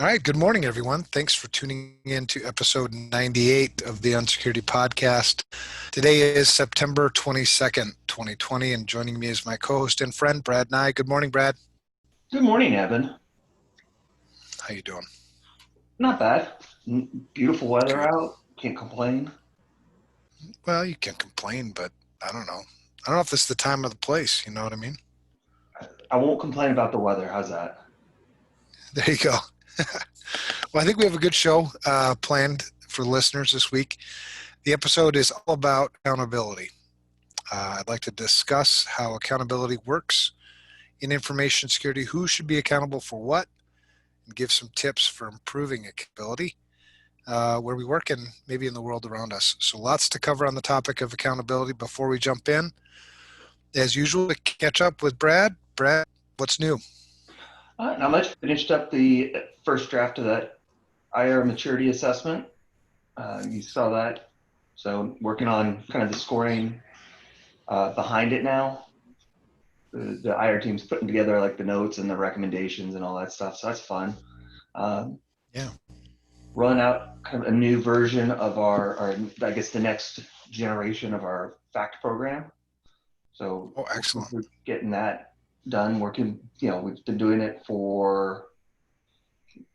All right. Good morning, everyone. Thanks for tuning in to episode 98 of the Unsecurity podcast. Today is September 22nd, 2020, and joining me is my co-host and friend, Brad Nye. Good morning, Brad. Good morning, Evan. How you doing? Not bad. Beautiful weather Good. out. Can't complain. Well, you can complain, but I don't know. I don't know if this is the time or the place. You know what I mean? I won't complain about the weather. How's that? There you go. Well, I think we have a good show planned for listeners this week. The episode is all about accountability. I'd like to discuss how accountability works in information security, who should be accountable for what, and give some tips for improving accountability where we work and maybe in the world around us. So lots to cover on the topic of accountability. Before we jump in, as usual, to catch up with Brad. Brad, what's new? Not much. Finished up the first draft of that IR maturity assessment. You saw that. So working on kind of the scoring behind it now. The IR team's putting together like the notes and the recommendations and all that stuff. So that's fun. Yeah. Run out kind of a new version of our I guess the next generation of our FACT program. So Oh, excellent. we're getting that done. Working, we've been doing it for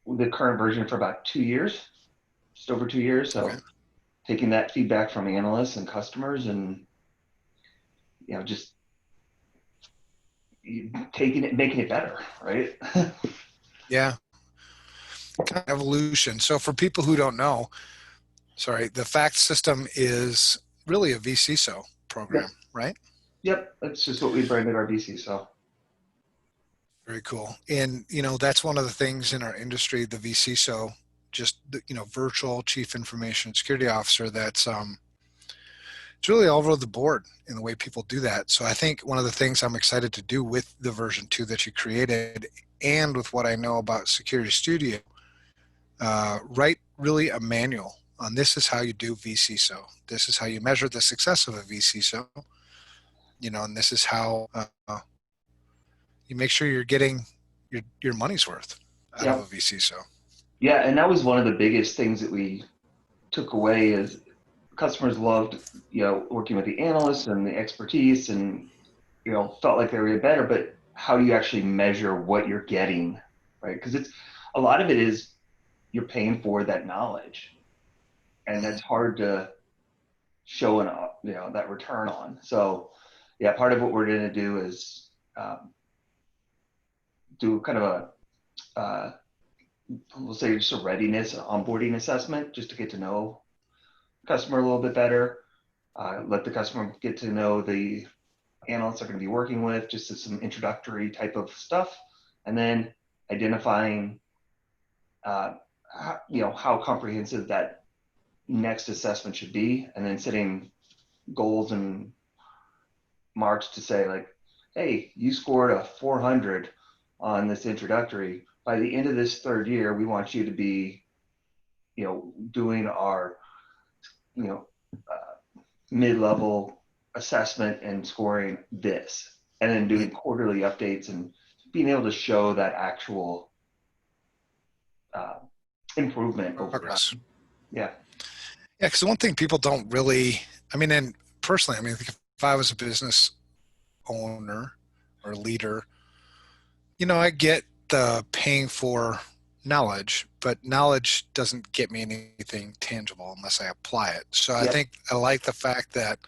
the current version for about 2 years, just over 2 years. Okay. So taking that feedback from analysts and customers and, just taking it, making it better, right? Yeah. Kind of evolution. So for people who don't know, the FACT system is really a Vcso Yep. program, right? Yep. That's just what we branded our Vcso. Very cool. And, that's one of the things in our industry, the Vcso, just, virtual chief information security officer, that's, it's really all over the board in the way people do that. So I think one of the things I'm excited to do with the version 2 that you created and with what I know about Security Studio, write really a manual on this is how you do Vcso. This is how you measure the success of a Vcso, and this is how you make sure you're getting your money's worth out of Yeah. a Vcso. Yeah. And that was one of the biggest things that we took away is customers loved, working with the analysts and the expertise and, felt like they were better, but how do you actually measure what you're getting, right? Because it's a lot of it is you're paying for that knowledge and Mm-hmm. that's hard to show that return on. So yeah, part of what we're going to do is do kind of we'll say just a readiness, an onboarding assessment, just to get to know the customer a little bit better. Let the customer get to know the analysts are going to be working with, just as some introductory type of stuff, and then identifying, how comprehensive that next assessment should be, and then setting goals and marks to say like, hey, you scored a 400 on this introductory. By the end of this third year, we want you to be, doing our, mid-level assessment and scoring this, and then doing quarterly updates and being able to show that actual uh, improvement over Progress. time. Yeah. Yeah, because the one thing people don't really, and personally, if I was a business owner or leader, I get the paying for knowledge, but knowledge doesn't get me anything tangible unless I apply it. So I Yep. think I like the fact that,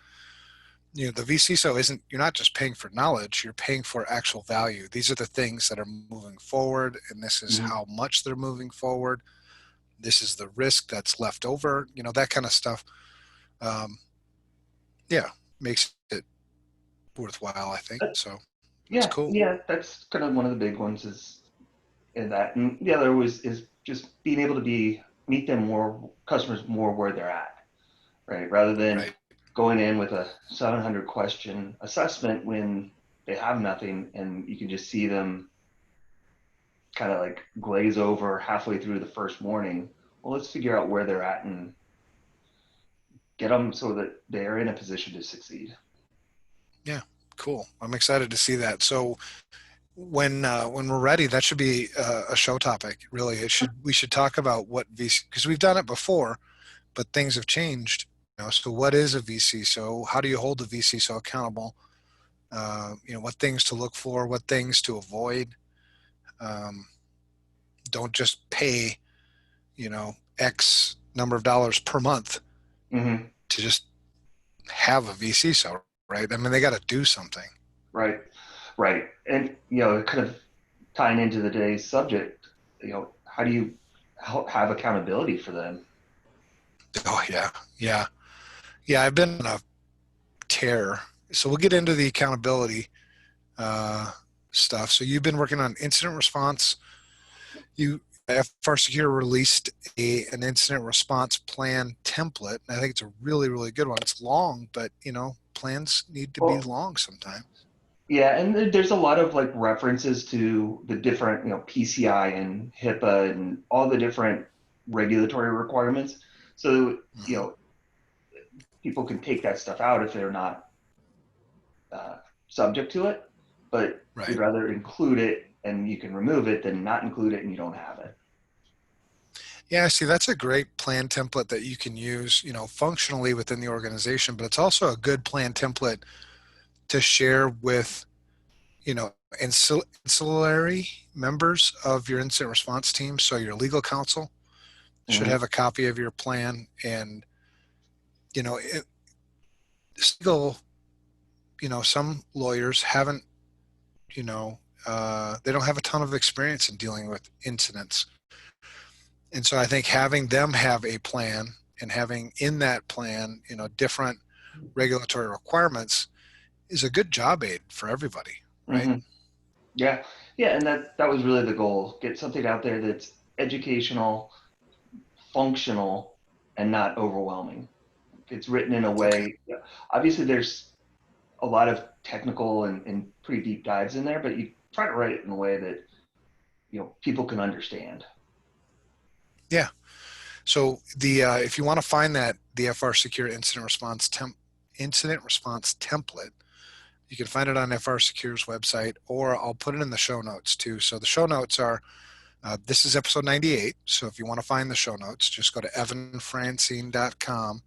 the VCSO isn't, you're not just paying for knowledge, you're paying for actual value. These are the things that are moving forward, and this is Mhm. how much they're moving forward. This is the risk that's left over, that kind of stuff. Um, yeah, makes it worthwhile, I think. So it's Yeah. cool. Yeah. That's kind of one of the big ones is in that. And the other is just being able to meet them more, customers more where they're at, right? Rather than Right. going in with a 700 question assessment when they have nothing and you can just see them kind of like glaze over halfway through the first morning. Well, let's figure out where they're at and get them so that they're in a position to succeed. Yeah, cool. I'm excited to see that. So when we're ready, that should be a show topic. Really, we should talk about what VC, because we've done it before, but things have changed. So what is a VC? So how do you hold the VC so accountable? What things to look for, what things to avoid. Um, don't just pay, X number of dollars per month Hmm. to just have a VCSO, right? I mean, they got to do something. Right. Right. And, kind of tying into today's subject, how do you have accountability for them? Oh yeah, yeah, yeah. I've been on a tear, so we'll get into the accountability uh, stuff. So you've been working on incident response. You FRSecure released an incident response plan template. I think it's a really, really good one. It's long, but plans need to be Well, long sometimes. yeah, and there's a lot of like references to the different, PCI and HIPAA and all the different regulatory requirements. So, Hmm. people can take that stuff out if they're not uh, subject to it, but we'd Right. rather include it and you can remove it than not include it and you don't have it. Yeah, see, that's a great plan template that you can use, functionally within the organization, but it's also a good plan template to share with, ancillary members of your incident response team. So your legal counsel should Hmm. have a copy of your plan, and, you know, it, still, some lawyers haven't, you know, they don't have a ton of experience in dealing with incidents. And so I think having them have a plan and having in that plan, different regulatory requirements is a good job aid for everybody, right? Hmm. Yeah, yeah, and that was really the goal. Get something out there that's educational, functional, and not overwhelming. It's written in a Okay. way. Obviously, there's a lot of technical and pretty deep dives in there, but you try to write it in a way that people can understand. Yeah. So the if you want to find the FRSecure incident response template, you can find it on FRSecure's website, or I'll put it in the show notes too. So the show notes are this is episode 98. So if you want to find the show notes, just go to evanfrancine.com.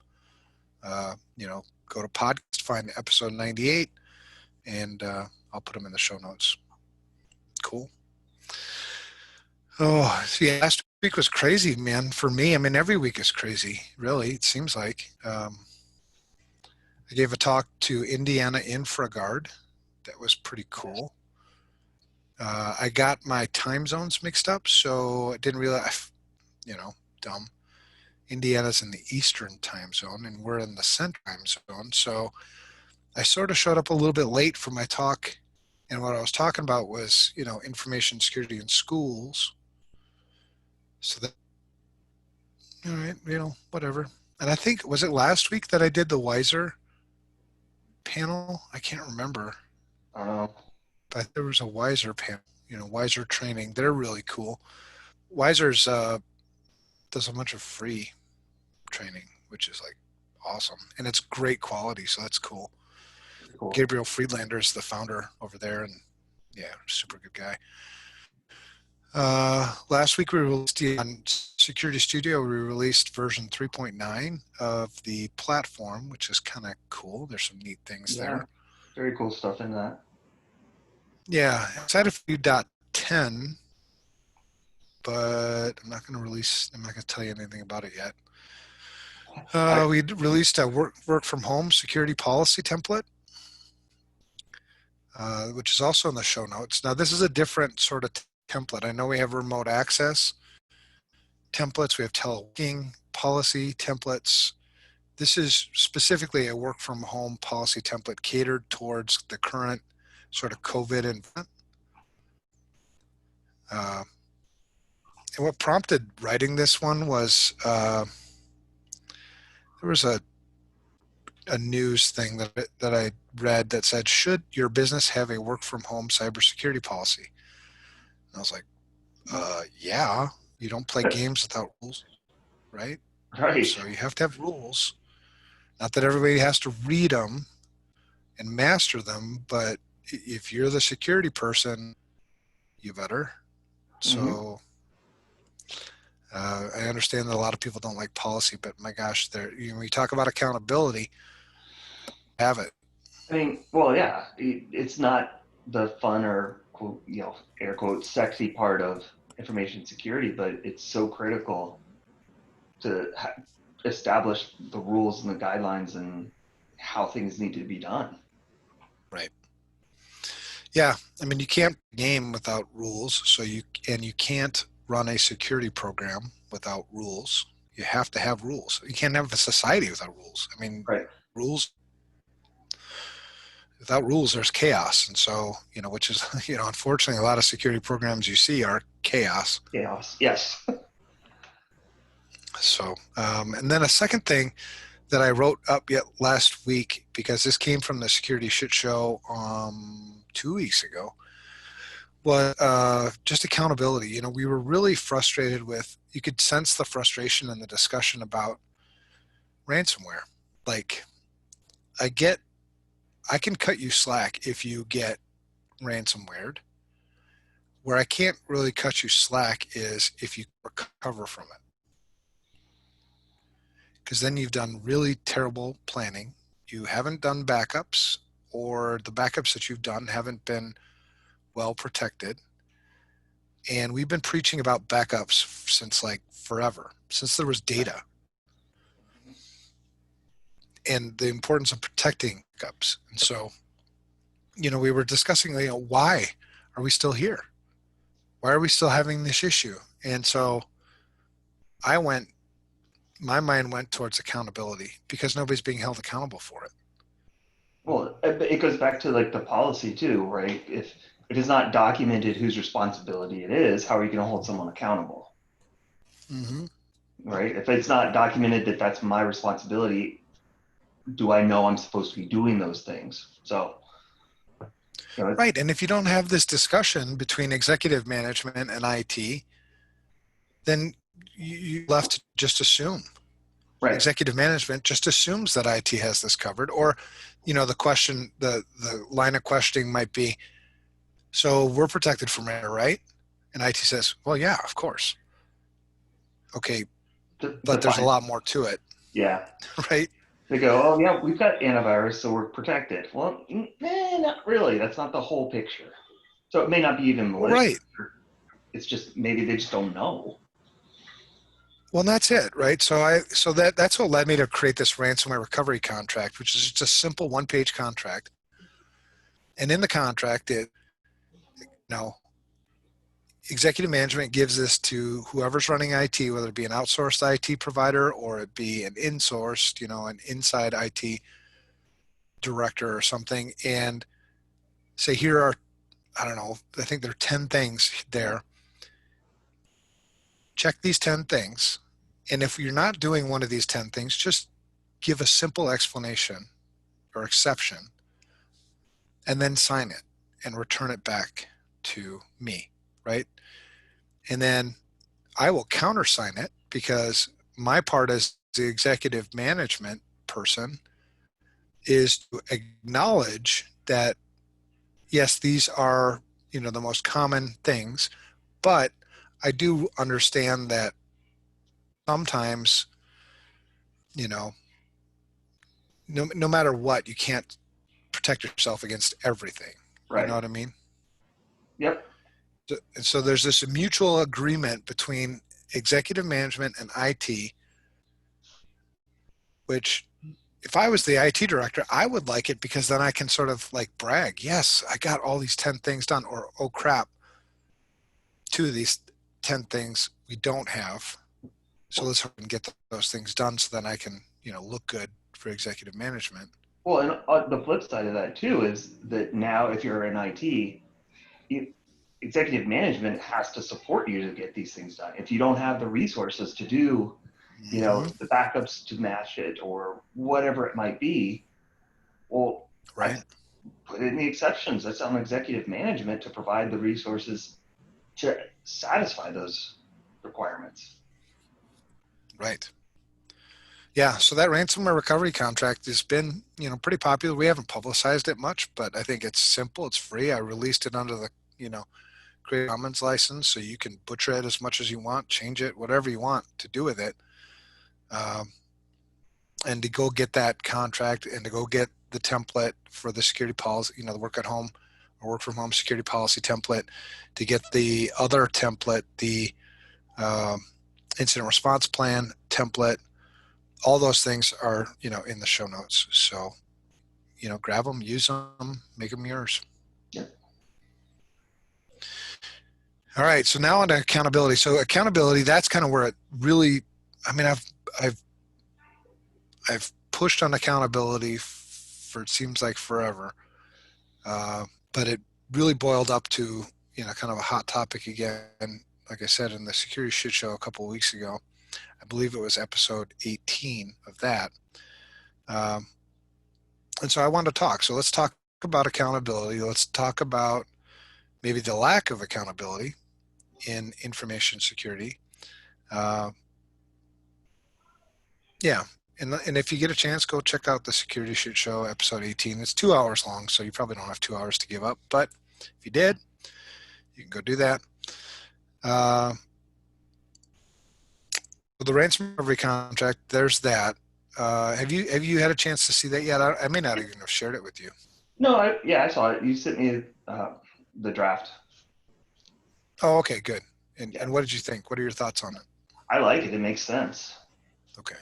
Go to podcast, find episode 98, and I'll put them in the show notes. Cool. Oh, see, last week was crazy, man. For me, I mean, every week is crazy. Really, it seems like. I gave a talk to Indiana InfraGard. That was pretty cool. I got my time zones mixed up, so I didn't realize, dumb. Indiana's in the Eastern time zone, and we're in the Central time zone. So I sort of showed up a little bit late for my talk. And what I was talking about was, information security in schools. So that, all right, whatever. And I think, was it last week that I did the Wiser panel? I can't remember, Uh, but there was a Wiser panel, Wiser training. They're really cool. Wiser's does a bunch of free training, which is like awesome. And it's great quality, so that's cool. cool. Gabriel Friedlander is the founder over there, and yeah, super good guy. Last week we released on Security Studio. We released version 3.9 of the platform, which is kind of cool. There's some neat things Yeah, there. very cool stuff in that. Yeah, inside of 10, but I'm not going to release. I'm not going to tell you anything about it yet. I, We released a work from home security policy template, which is also in the show notes. Now, this is a different sort of template. I know we have remote access templates. We have teleworking policy templates. This is specifically a work from home policy template catered towards the current sort of COVID environment. Uh, and what prompted writing this one was there was a news thing that I read that said, should your business have a work from home cybersecurity policy? And I was like, yeah, you don't play games without rules, right? right. So you have to have rules. Not that everybody has to read them and master them, but if you're the security person, you better. Mm-hmm. So I understand that a lot of people don't like policy, but my gosh, when you talk about accountability, have it. I mean, well, yeah, it's not the fun or quote, air quotes, sexy part of information security, but it's so critical to establish the rules and the guidelines and how things need to be done. Right. Yeah. I mean, you can't game without rules. You can't run a security program without rules. You have to have rules. You can't have a society without rules. I mean, Right. rules, without rules, there's chaos. And so, which is, unfortunately, a lot of security programs you see are chaos. Chaos. Yes. So, and then a second thing that I wrote up yet last week, because this came from the security shit show 2 weeks ago, was just accountability. We were really frustrated with, you could sense the frustration in the discussion about ransomware. Like, I can cut you slack if you get ransomwared. Where I can't really cut you slack is if you recover from it. Because then you've done really terrible planning. You haven't done backups, or the backups that you've done haven't been well protected. And we've been preaching about backups since like forever, since there was data, and the importance of protecting backups. And so, we were discussing, why are we still here? Why are we still having this issue? And so my mind went towards accountability, because nobody's being held accountable for it. Well, it goes back to like the policy too, right? If it is not documented whose responsibility it is, how are you going to hold someone accountable? Mm-hmm. Right? If it's not documented that that's my responsibility, do I know I'm supposed to be doing those things? So, Right. And if you don't have this discussion between executive management and IT, then you left to just assume. right. Executive management just assumes that IT has this covered. Or, the line of questioning might be, so we're protected from error, right? And IT says, well, yeah, of course. Okay, but there's a Define. lot more to it, Yeah. right? They go, oh yeah, we've got antivirus, so we're protected. Well, not really. That's not the whole picture. So it may not be even Well, malicious. right. It's just maybe they just don't know. Well, that's it, right? That's what led me to create this ransomware recovery contract, which is just a simple one-page contract. And in the contract, executive management gives this to whoever's running IT, whether it be an outsourced IT provider or it be an insourced, an inside IT director or something, and say, here are, I don't know, I think there are 10 things there. Check these 10 things. And if you're not doing one of these 10 things, just give a simple explanation or exception, and then sign it and return it back to me, right? And then I will countersign it, because my part as the executive management person is to acknowledge that, yes, these are, the most common things, but I do understand that sometimes, you know, no matter what, you can't protect yourself against everything. You know Right. what I mean? Yep. So there's this mutual agreement between executive management and IT, which, if I was the IT director, I would like it, because then I can sort of like brag, yes, I got all these 10 things done, or, oh crap, 2 of these 10 things we don't have. So let's hope and get those things done, so then I can, look good for executive management. Well, and on the flip side of that too is that now if you're in IT, executive management has to support you to get these things done. If you don't have the resources to do, Mm-hmm. the backups to match it or whatever it might be, well, I Right. put in the exceptions. That's on executive management to provide the resources to satisfy those requirements. Right. Yeah. So that ransomware recovery contract has been, pretty popular. We haven't publicized it much, but I think it's simple. It's free. I released it under the, Create a commons license so you can butcher it as much as you want, change it, whatever you want to do with it. And to go get that contract and to go get the template for the security policy, the work at home or work from home security policy template, to get the other template, the incident response plan template. All those things are, in the show notes. So, grab them, use them, make them yours. Yep. All right. So now on to accountability. So accountability, that's kind of where it really, I've pushed on accountability for, it seems like forever. But it really boiled up to, kind of a hot topic again. Like I said, in the security shit show a couple of weeks ago, I believe it was episode 18 of that. And so I wanted to talk. So let's talk about accountability. Let's talk about maybe the lack of accountability in information security. Yeah. And if you get a chance, go check out the Security Shit Show, episode 18. It's 2 hours long, so you probably don't have 2 hours to give up. But if you did, you can go do that. The ransomware recovery contract, there's that. Have you had a chance to see that yet? I may not even have shared it with you. No, I saw it. You sent me the draft. Oh, okay, good. And what did you think? What are your thoughts on it? I like it. It makes sense. Okay,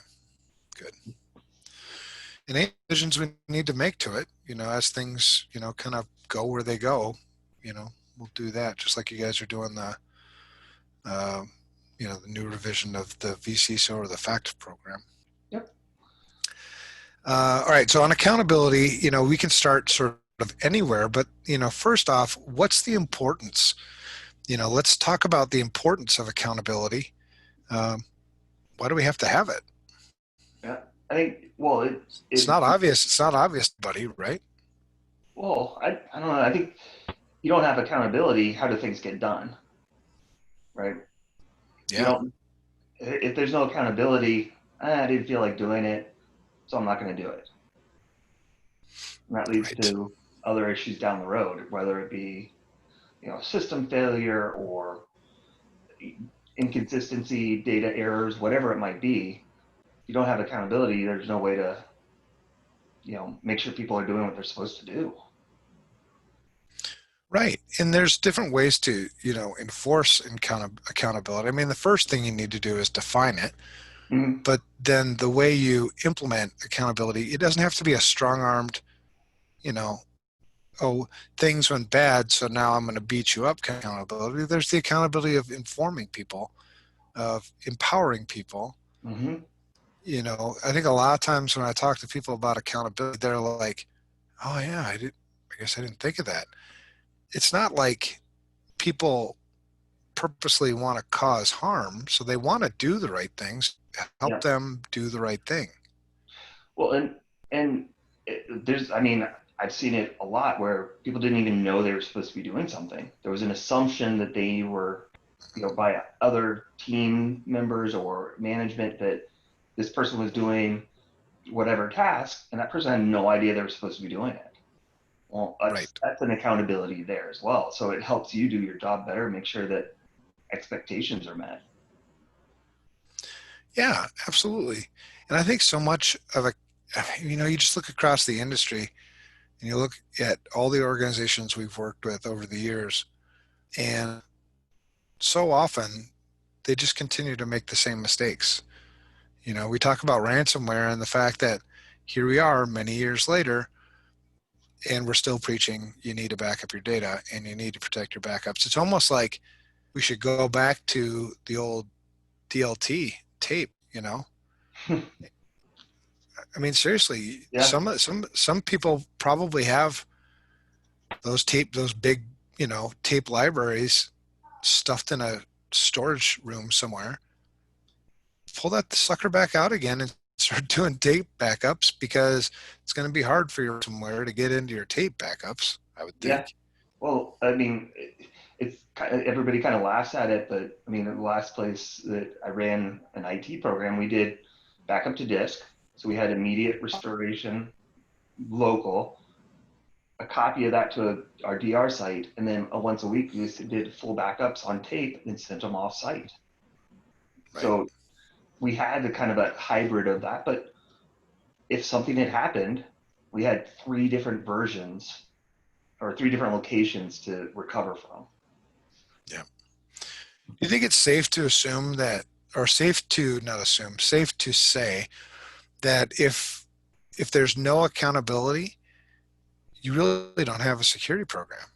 good. And any decisions we need to make to it, as things, kind of go where they go, we'll do that. Just like you guys are doing the new revision of the Vcso or the FACT program. Yep. All right. So on accountability, we can start sort of anywhere, but, first off, what's the importance? Let's talk about the importance of accountability. Why do we have to have it? Yeah. I think, well, it's not obvious. It's not obvious, buddy, right? Well, I don't know. I think you don't have accountability. How do things get done? Right. Yeah. If there's no accountability, I didn't feel like doing it, so I'm not going to do it. And that leads to other issues down the road, whether it be, system failure or inconsistency, data errors, whatever it might be. You don't have accountability. There's no way to, make sure people are doing what they're supposed to do. Right. And there's different ways to, enforce accountability. I mean, the first thing you need to do is define it. Mm-hmm. But then the way you implement accountability, it doesn't have to be a strong-armed, things went bad, so now I'm going to beat you up accountability. There's the accountability of informing people, of empowering people. Mm-hmm. I think a lot of times when I talk to people about accountability, they're like, oh yeah, I guess I didn't think of that. It's not like people purposely want to cause harm, so they want to do the right things. Help them do the right thing. Well, and there's, I've seen it a lot where people didn't even know they were supposed to be doing something. There was an assumption that they were, by other team members or management, that this person was doing whatever task, and that person had no idea they were supposed to be doing it. Well, that's an accountability there as well. So it helps you do your job better, make sure that expectations are met. Yeah, absolutely. And I think so much of you just look across the industry and you look at all the organizations we've worked with over the years, and so often they just continue to make the same mistakes. We talk about ransomware and the fact that here we are many years later, and we're still preaching you need to back up your data and you need to protect your backups. It's almost like we should go back to the old DLT tape, I mean, seriously, some people probably have those big, tape libraries stuffed in a storage room somewhere. Pull that sucker back out again and start doing tape backups, because it's going to be hard for your somewhere to get into your tape backups, I would think. Yeah. Well, it's everybody kind of laughs at it, but the last place that I ran an IT program, we did backup to disk. So we had immediate restoration, local, a copy of that to our DR site, and then once a week we just did full backups on tape and sent them off site. Right. So we had the kind of a hybrid of that, but if something had happened, we had 3 different versions or 3 different locations to recover from. Yeah. Do you think it's safe to assume that, or safe to not assume, safe to say that if there's no accountability, you really don't have a security program?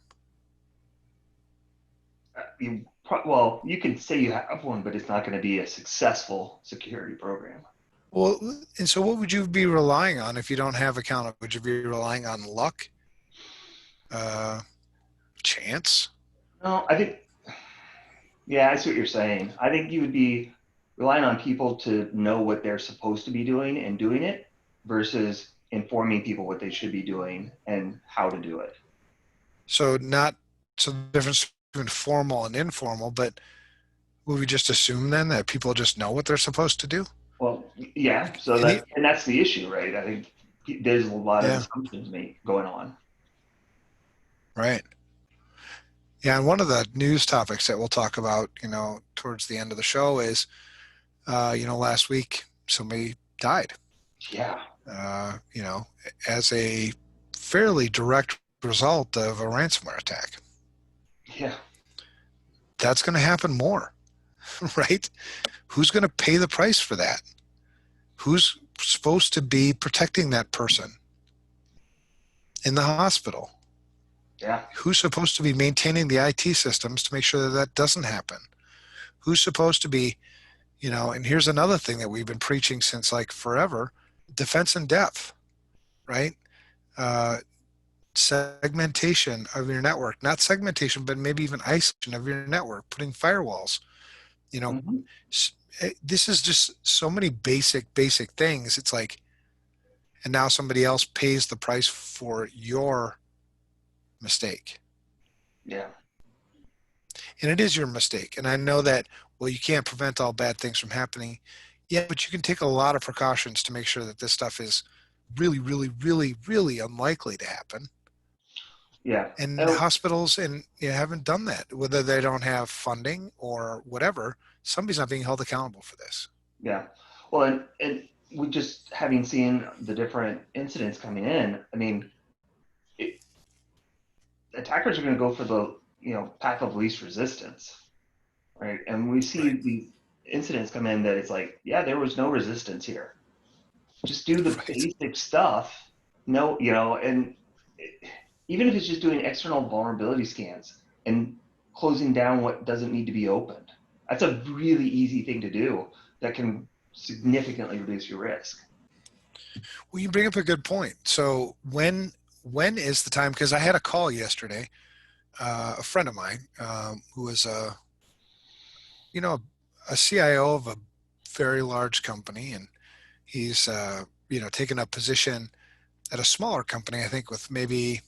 Well, you can say you have one, but it's not going to be a successful security program. Well, and so what would you be relying on if you don't have accountability? Would you be relying on luck, uh, chance? No, I think, yeah, I see what you're saying. I think you would be relying on people to know what they're supposed to be doing and doing it versus informing people what they should be doing and how to do it. So not so the difference between formal and informal, but would we just assume then that people just know what they're supposed to do? Well, yeah, so And the, that's the issue, right? I think there's a lot of yeah, assumptions going on. right. Yeah, and one of the news topics that we'll talk about, towards the end of the show is, last week somebody died, Yeah, you know, as a fairly direct result of a ransomware attack. yeah, That's going to happen more, right? Who's going to pay the price for that? Who's supposed to be protecting that person in the hospital? yeah. Who's supposed to be maintaining the IT systems to make sure that that doesn't happen? Who's supposed to be, and here's another thing that we've been preaching since like forever: defense in depth, right? Uh, Segmentation of your network, not segmentation, but maybe even isolation of your network, putting firewalls, you know, Hmm. this is just so many basic things. It's like, and now somebody else pays the price for your mistake. Yeah, And it is your mistake. And I know that, well, you can't prevent all bad things from happening. Yeah, but you can take a lot of precautions to make sure that this stuff is really unlikely to happen. yeah. And Oh, hospitals and haven't done that, whether they don't have funding or whatever. Somebody's not being held accountable for this. yeah. Well, and we just having seen the different incidents coming in, I mean, it, attackers are going to go for the path of least resistance, right? And we Right, see these incidents come in that it's like, yeah, there was no resistance here. Just do the right. basic stuff. No, and it, even if it's just doing external vulnerability scans and closing down what doesn't need to be opened, that's a really easy thing to do that can significantly reduce your risk. Well, you bring up a good point. So when is the time? Because I had a call yesterday, a friend of mine who was you know a CIO of a very large company, and he's taken a position at a smaller company. I think with maybe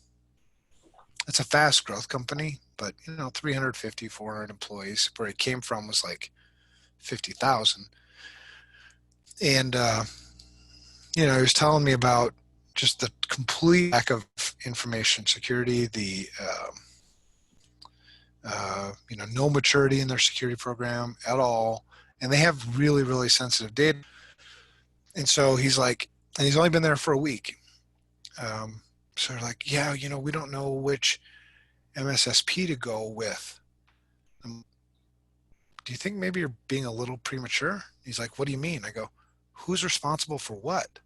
it's a fast growth company, but 350, 400 employees. Where he came from was like 50,000, and he was telling me about just the complete lack of information security, the no maturity in their security program at all, and they have really sensitive data. And so he's like, and he's only been there for a week. So they're like, yeah, we don't know which MSSP to go with. Do you think maybe you're being a little premature? He's like, what do you mean? I go, who's responsible for what?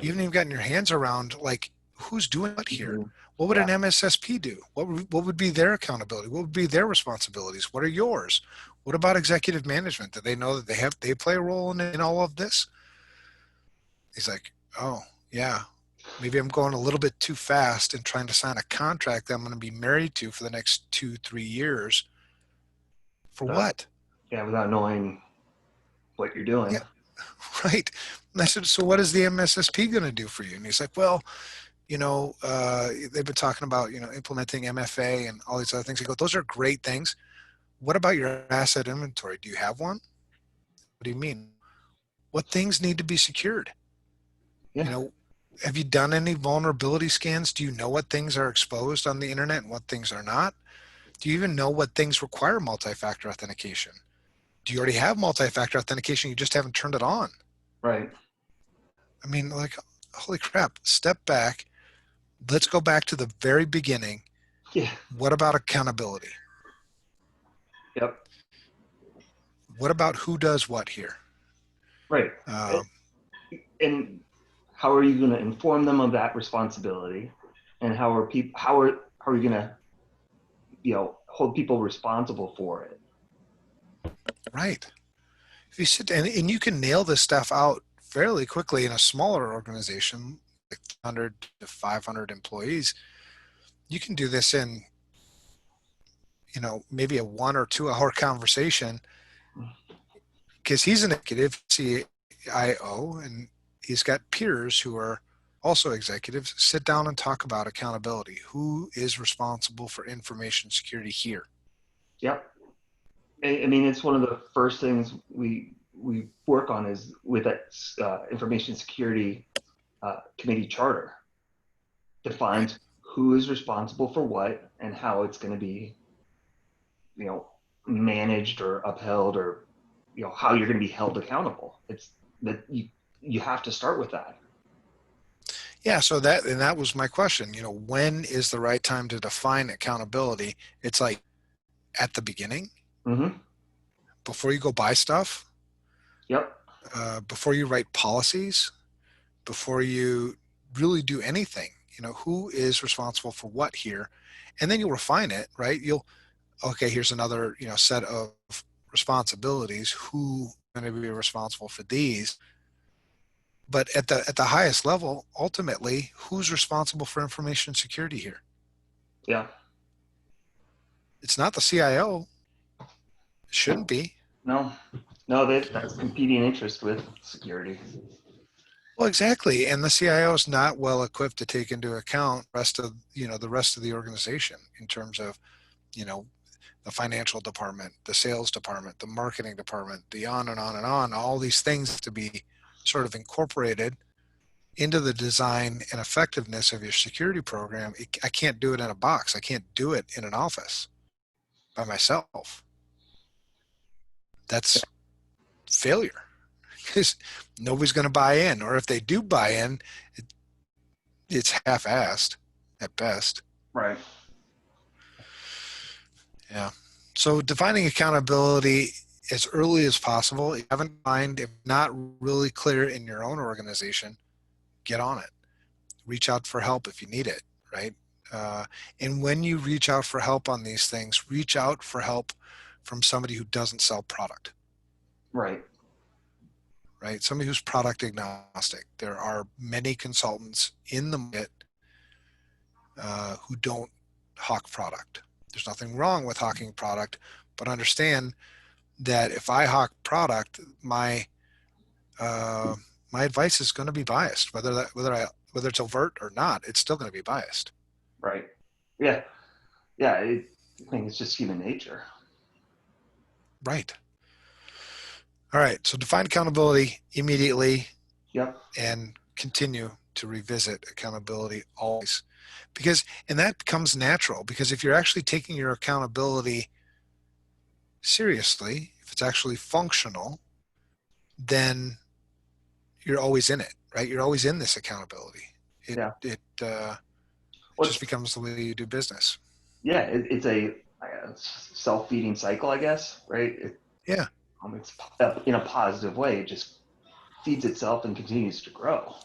You haven't even gotten your hands around like who's doing what here. Mhm. What would Yeah, an MSSP do? What would be their accountability? What would be their responsibilities? What are yours? What about executive management? Do they know that they play a role in all of this? He's like, oh yeah, maybe I'm going a little bit too fast and trying to sign a contract that I'm going to be married to for the next 2-3 years. For without, what? yeah, without knowing what you're doing. Yeah, right. And I said, so what is the MSSP going to do for you? And he's like, well, they've been talking about, implementing MFA and all these other things. I go, those are great things. What about your asset inventory? Do you have one? What do you mean? What things need to be secured? You Yeah, know, Have you done any vulnerability scans? Do you know what things are exposed on the internet and what things are not? Do you even know what things require multi-factor authentication? Do you already have multi-factor authentication? You just haven't turned it on. Right. I mean, like, holy crap, step back. Let's go back to the very beginning. Yeah. What about accountability? Yep. What about who does what here? Right. Um, And how are you going to inform them of that responsibility? And how are you going to, hold people responsible for it? right. If you sit and you can nail this stuff out fairly quickly in a smaller organization, like 100 to 500 employees, you can do this in, maybe a 1 or 2 hour conversation because he's an executive CIO and he's got peers who are also executives. Sit down and talk about accountability. Who is responsible for information security here? Yep. I mean, it's one of the first things we work on is with that information security committee charter Right. defines who is responsible for what and how it's going to be, you know, managed or upheld, or how you're going to be held accountable. It's that you have to start with that. Yeah. So that was my question. When is the right time to define accountability? It's like at the beginning, Mm-hmm. before you go buy stuff, Yep. before you write policies, before you really do anything. Who is responsible for what here? And then you'll refine it, right? Okay, here's another, set of responsibilities. Who is going to be responsible for these? But at the highest level, ultimately, who's responsible for information security here? Yeah. It's not the CIO. It shouldn't be. No. No, that's competing interest with security. Well, exactly. And the CIO is not well equipped to take into account the rest of the organization in terms of, you know, the financial department, the sales department, the marketing department, the on and on and on, all these things to be sort of incorporated into the design and effectiveness of your security program. I can't do it in a box. I can't do it in an office by myself. That's failure because nobody's going to buy in. Or if they do buy in, it, it's half-assed at best. Right. Yeah. So defining accountability as early as possible. If you haven't defined, if not really clear in your own organization, get on it. Reach out for help if you need it, right? And when you reach out for help on these things, reach out for help from somebody who doesn't sell product, Right. right? Somebody who's product agnostic. There are many consultants in the market who don't hawk product. There's nothing wrong with hawking product, but understand that if I hawk product, uh, my advice is going to be biased, whether it's overt or not. It's still going to be biased. Right. Yeah. Yeah. I think it's just human nature. Right. All right. So define accountability immediately Yep. and continue to revisit accountability always. And that becomes natural because if you're actually taking your accountability seriously, if it's actually functional, then you're always in it, right? You're always in this accountability. Yeah. It Well, just becomes the way you do business. yeah, it's a self-feeding cycle, I guess, right? Yeah. It's in a positive way. It just feeds itself and continues to grow.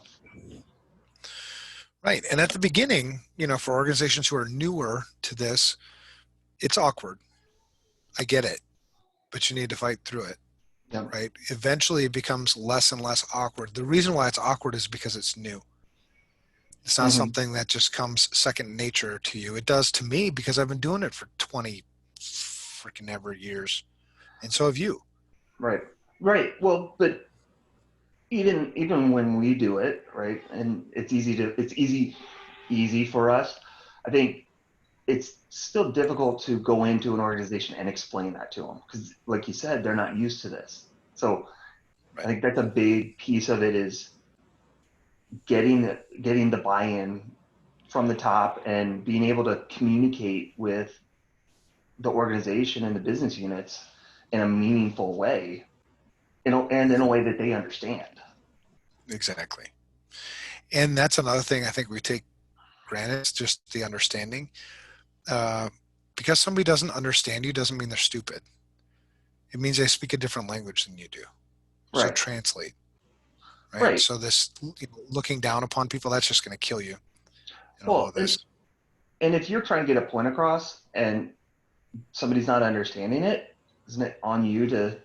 Right. And at the beginning, for organizations who are newer to this, it's awkward. I get it, but you need to fight through it, Yep. right? Eventually it becomes less and less awkward. The reason why it's awkward is because it's new. It's not Mm-hmm. something that just comes second nature to you. It does to me because I've been doing it for 20 freaking ever years. And so have you. Right. Right. Well, but even when we do it, right, and it's easy for us. I think it's still difficult to go into an organization and explain that to them because, like you said, they're not used to this. So I Right. think that's a big piece of it is getting the buy-in from the top and being able to communicate with the organization and the business units in a meaningful way, and in a way that they understand. Exactly. And that's another thing I think we take granted, it's just the understanding. Uh, because somebody doesn't understand you doesn't mean they're stupid. It means they speak a different language than you do. So Right. translate, right? Right. So this looking down upon people, that's just going to kill you in all Well, of this. and if you're trying to get a point across and somebody's not understanding it, isn't it on you to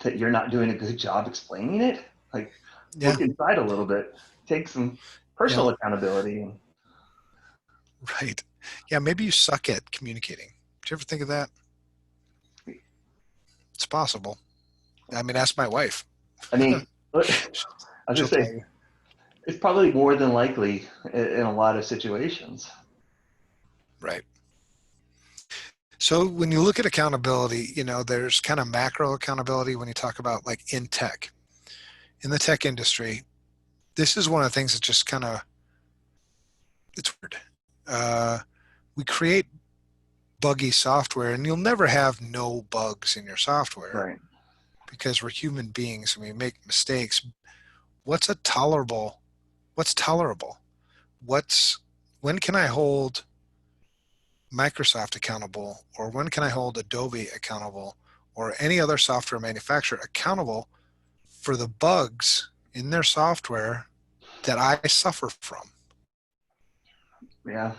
that you're not doing a good job explaining it? Like, Yeah. look inside a little bit, take some Yeah. personal accountability. And Right. Yeah. Maybe you suck at communicating. Did you ever think of that? It's possible. I mean, ask my wife. I mean, I was She'll just tell say you. it's probably more than likely in a lot of situations. Right. So when you look at accountability, there's kind of macro accountability when you talk about like in tech, in the tech industry. This is one of the things that just kind of, it's weird. Uh, we create buggy software and you'll never have no bugs in your software Right. because we're human beings and we make mistakes. What's a tolerable? What's tolerable? What's, when can I hold Microsoft accountable, or when can I hold Adobe accountable, or any other software manufacturer accountable for the bugs in their software that I suffer from? Yeah.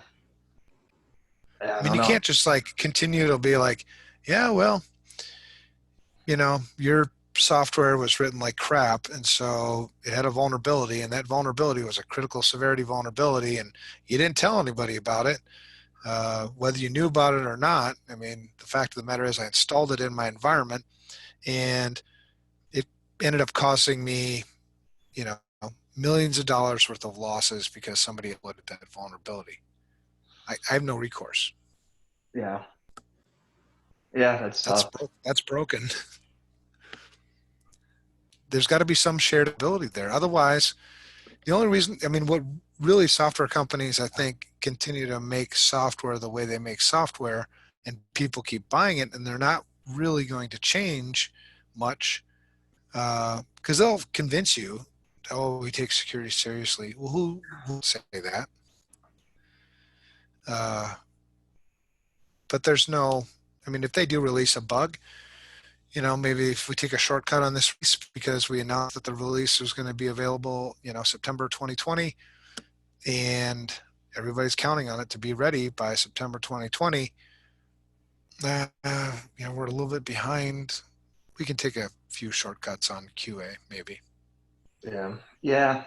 Yeah, I I mean, don't you know. can't just like continue to be like, yeah, well, your software was written like crap, and so it had a vulnerability, and that vulnerability was a critical severity vulnerability, and you didn't tell anybody about it. Whether you knew about it or not, I mean, the fact of the matter is I installed it in my environment and it ended up costing me, you know, millions of dollars worth of losses because somebody exploited that vulnerability. I have no recourse. Yeah. Yeah, that's tough. That's broken. There's got to be some shared ability there. Otherwise, the only reason, I mean, what really software companies, I think, continue to make software the way they make software and people keep buying it and they're not really going to change much because they'll convince you, oh, we take security seriously. Well, who would say that? Uh, but there's no, I mean, if they do release a bug, maybe if we take a shortcut on this release because we announced that the release was going to be available, September 2020, and everybody's counting on it to be ready by September 2020. We're a little bit behind. We can take a few shortcuts on QA, maybe. Yeah. Yeah.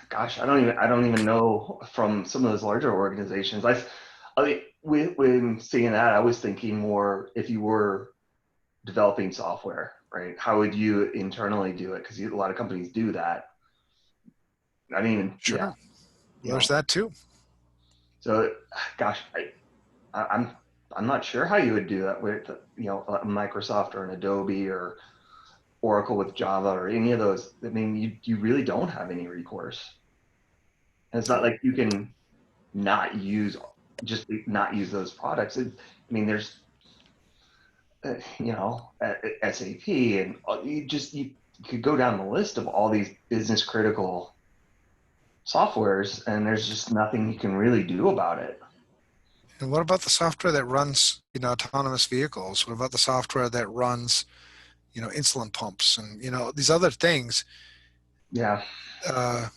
Gosh, I don't even know from some of those larger organizations. I mean, when seeing that, I was thinking more if you were developing software, right? How would you internally do it? Because a lot of companies do that. I mean, yeah, Sure. you Well, there's know. that too. So, gosh, I'm I'm not sure how you would do that with a Microsoft or an Adobe or Oracle with Java or any of those. I mean, you really don't have any recourse. And it's not Nope. like you can not use not use those products. I mean, there's SAP and you could go down the list of all these business critical softwares, and there's just nothing you can really do about it. And what about the software that runs, autonomous vehicles? What about the software that runs, insulin pumps and, these other things? Yeah, Uh,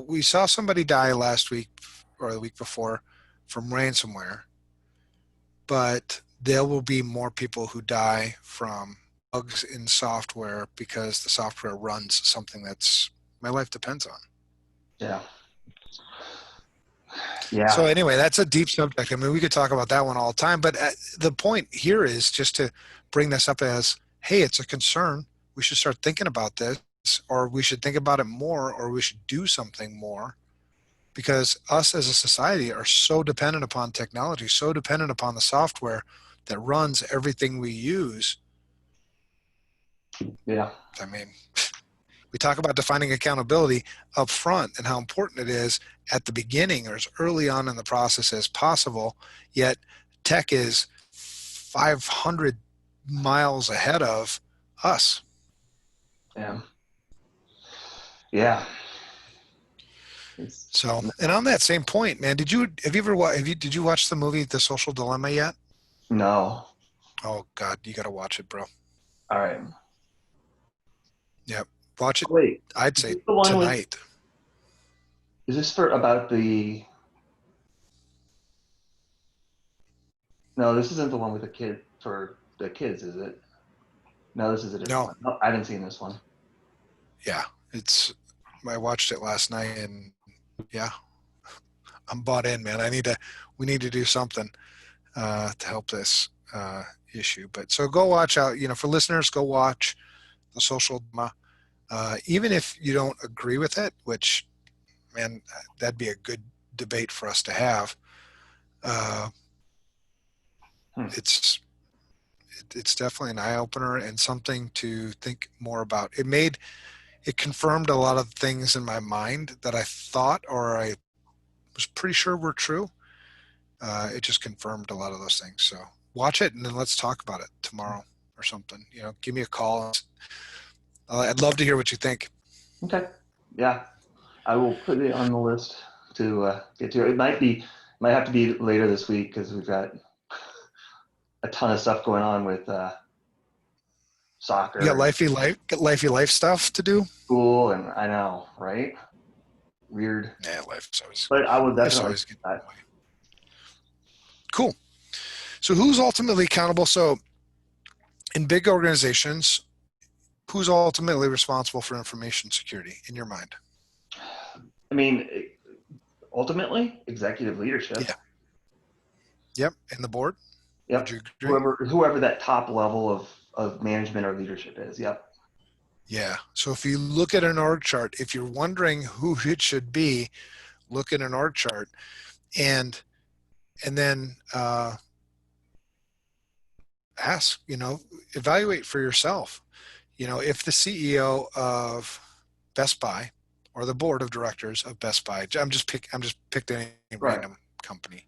we saw somebody die last week or the week before from ransomware, but there will be more people who die from bugs in software because the software runs something that's my life depends on. yeah, yeah, So anyway, that's a deep subject. I mean, we could talk about that one all the time, but the point here is just to bring this up as, hey, it's a concern. We should start thinking about this, or we should think about it more, or we should do something more because us as a society are so dependent upon technology, so dependent upon the software that runs everything we use. yeah. I mean, We talk about defining accountability up front and how important it is at the beginning or as early on in the process as possible, yet tech is 500 miles ahead of us. Yeah. Yeah. It's, So, and on that same point, man, did you watch the movie The Social Dilemma yet? no. Oh God, you got to watch it, bro. All right. Yep. Watch it. Wait, I'd is say this the one with, tonight. is this for about the, no, this isn't the one with the kid for the kids, is it? No, this is a different No, one. No, I haven't seen this one. yeah, I watched it last night and yeah, I'm bought in, man. We need to do something to help this issue. But so go watch out, for listeners, go watch The Social Dilemma. Even if you don't agree with it, which, man, that'd be a good debate for us to have. Uh, Hmm. it's definitely an eye opener and something to think more about. It confirmed a lot of things in my mind that I thought or I was pretty sure were true. It just confirmed a lot of those things. So watch it and then let's talk about it tomorrow or something. Give me a call. I'd love to hear what you think. Okay. Yeah. I will put it on the list to get to. Might have to be later this week because we've got a ton of stuff going on with You got soccer, lifey life stuff to do. school, and I know, right? Weird. Yeah, But I will life's definitely always do getting in that. the way. Cool. So who's ultimately accountable? So in big organizations, who's ultimately responsible for information security in your mind? I mean, ultimately, executive leadership. Yeah. Yep. And the board? Would Yep. you agree? Whoever that top level of management or leadership is. Yep. Yeah. So if you look at an org chart, if you're wondering who it should be, look at an org chart and then ask, evaluate for yourself. If the CEO of Best Buy or the board of directors of Best Buy, I'm just picked any Right. random company.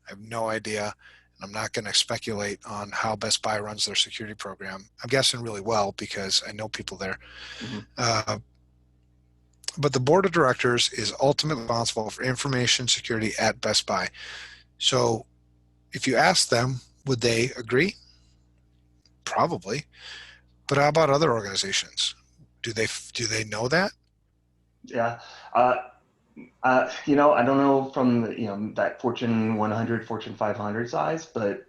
I have no idea, and I'm not going to speculate on how Best Buy runs their security program. I'm guessing really well because I know people there. Mm-hmm. But the board of directors is ultimately responsible for information security at Best Buy. So if you ask them, would they agree? Probably. But how about other organizations? Do they know that? Yeah. I don't know from that Fortune 100, Fortune 500 size, but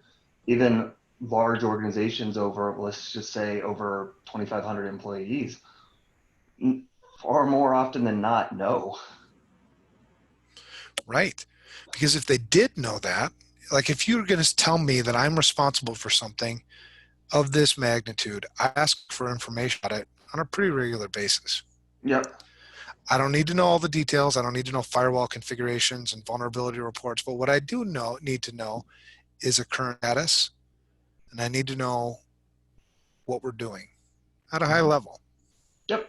even large organizations over, let's just say, over 2,500 employees, far more often than not, no. Right. Because if they did know that, like if you're going to tell me that I'm responsible for something of this magnitude, I ask for information about it on a pretty regular basis. Yep. I don't need to know all the details. I don't need to know firewall configurations and vulnerability reports. But what I do need to know is a current status, and I need to know what we're doing at a high level, Yep.